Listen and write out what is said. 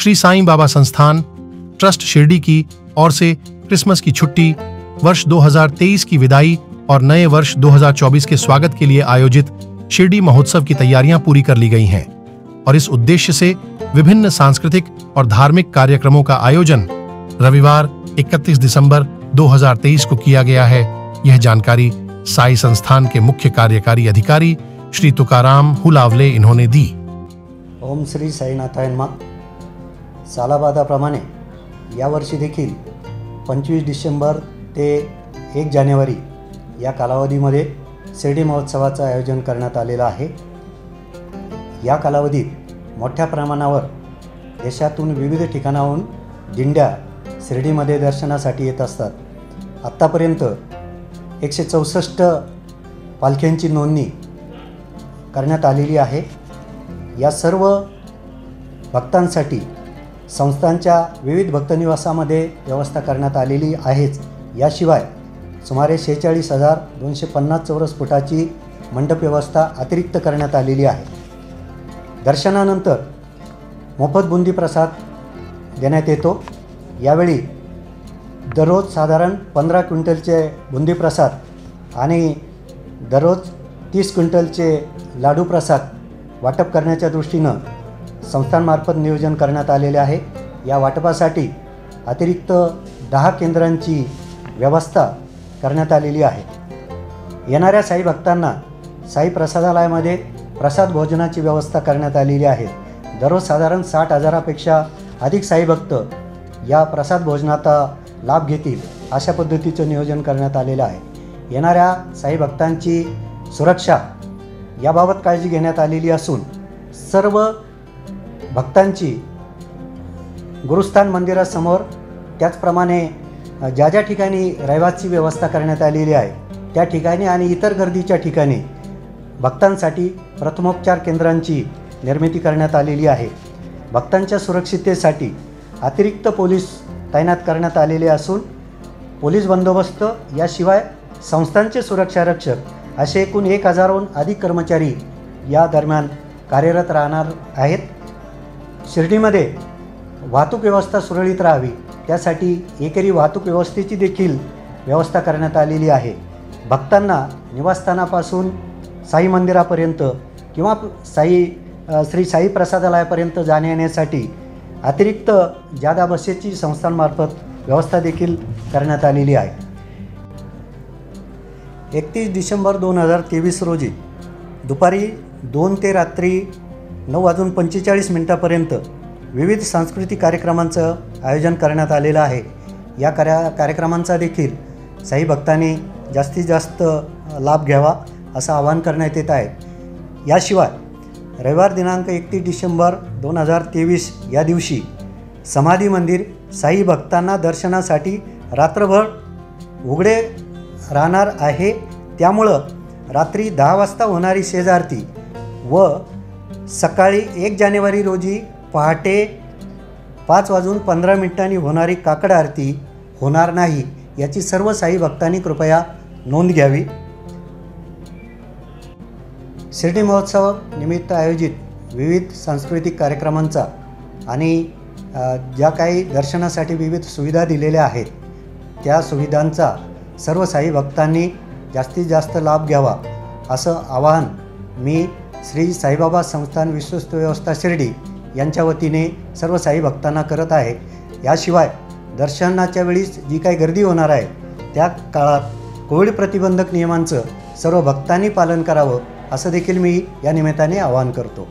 श्री साईं बाबा संस्थान ट्रस्ट शिरडी की or say Christmas की छुट्टी, वर्ष 2023 की विदाई और नए वर्ष 2024 के स्वागत के लिए आयोजित शिरडी महोत्सव की तैयारियां पूरी कर ली गई हैं और इस उद्देश्य से विभिन्न सांस्कृतिक और धार्मिक कार्यक्रमों का आयोजन रविवार 31 दिसंबर 2023 को किया गया है। यह जानकारी साई संस्थान के मुख्य कार्यकारी अधिकारी श्री तुकाराम हुलावले इन्होंने दी। ओम श्री साईनाथाय नमः। सालाबादाप्रमाणे यावर्षी देखील 25 डिसेंबर ते 1 जानेवारी या कालावधीमध्ये शिर्डी महोत्सवाचं आयोजन करण्यात आलेलं आहे। या कालावधीत मोठ्या प्रमाणावर देशातून विविध ठिकाणाहून दिंड्या शिर्डीमध्ये दर्शनासाठी येत असतात। आत्तापर्यंत 164 पालख्यांची नोंदणी करण्यात आलेली आहे। या सर्व भक्तांसाठी संस्थांच्या विविध भक्तनिवासामध्ये व्यवस्था करण्यात आलेली आहेच। याशिवाय सुमारे 46,250 चौरस फुटाची मंडप व्यवस्था अतिरिक्त करण्यात आलेली आहे। दर्शनानंतर मोफत बुंदी प्रसाद देण्यात येतो। यावेळी दररोज साधारण 15 क्विंटलचे बुंदी प्रसाद आणि दररोज 30 क्विंटलचे लाडू प्रसाद वाटप करण्याच्या दृष्टीनं संस्थांमार्फत नियोजन करण्यात आलेले आहे। या वाटपासाठी अतिरिक्त 10 केंद्रांची व्यवस्था करण्यात आलेली आहे। येणाऱ्या साई भक्तांना साई प्रसादालयामध्ये प्रसाद भोजनाची व्यवस्था करण्यात आलेली आहे। दररोज साधारण 60,000पेक्षा अधिक साई भक्त या प्रसाद भोजनाचा लाभ घेतील अशा पद्धतीचं नियोजन करण्यात आलेलं आहे। येणाऱ्या साई भक्तांची सुरक्षा याबाबत काळजी घेण्यात आलेली असून सर्व भक्तांची गुरुस्थान मंदिरासमोर त्याचप्रमाणे ज्या ज्या ठिकाणी रहिवासी व्यवस्था करण्यात आलेली आहे त्या ठिकाणी आणि इतर गर्दीच्या ठिकाणी भक्तांसाठी प्रथमोपचार केंद्रांची निर्मिती करण्यात आलेली आहे। भक्तांच्या सुरक्षिततेसाठी अतिरिक्त पोलीस तैनात करण्यात आलेले असून पोलीस बंदोबस्त याशिवाय संस्थांचे सुरक्षा रक्षक असे एकूण 1,000हून अधिक कर्मचारी या दरम्यान कार्यरत राहणार आहेत। शिर्डीमध्ये वाहतूक व्यवस्था सुरळीत राहावी त्यासाठी एकेरी वाहतूक व्यवस्थेची देखील व्यवस्था करण्यात आलेली आहे। भक्तांना निवासस्थानापासून साई मंदिरापर्यंत किंवा श्री साई प्रसादालयापर्यंत जाण्या येण्यासाठी अतिरिक्त जादा बसेसची संस्थांमार्फत व्यवस्था देखील करण्यात आलेली आहे। 31 डिसेंबर 2023 रोजी दुपारी 2 ते रात्री 9:45 पर्यंत विविध सांस्कृतिक कार्यक्रमांचं आयोजन करण्यात आलेलं आहे। या कार्यक्रमांचा देखील साई भक्तांनी जास्तीत जास्त लाभ घ्यावा असं आवाहन करण्यात येत आहे। याशिवाय रविवार दिनांक 31 डिसेंबर 2023 या दिवशी समाधी मंदिर साई भक्तांना दर्शनासाठी रात्रभर उघडे राहणार आहे। त्यामुळं रात्री 10 वाजता होणारी शेजारती व सकाळी 1 जानेवारी रोजी पहाटे 5:15 होणारी काकड आरती होणार नाही याची सर्व साई भक्तांनी कृपया नोंद घ्यावी। शिर्डी महोत्सव निमित्त आयोजित विविध सांस्कृतिक कार्यक्रमांचा आणि ज्या काही दर्शनासाठी विविध सुविधा दिलेल्या आहेत त्या सुविधांचा सर्व साई भक्तांनी जास्तीत जास्त लाभ घ्यावा असं आवाहन मी श्री साईबाबा संस्थान विश्वस्त व्यवस्था शिर्डी यांच्या वतीने सर्व साई भक्तांना करत आहे। याशिवाय दर्शनाच्या वेळीस जी काही गर्दी होणार आहे त्या काळात कोविड प्रतिबंधक नियमांचं सर्व भक्तांनी पालन करावं असं देखील मी या निमित्ताने आवाहन करतो।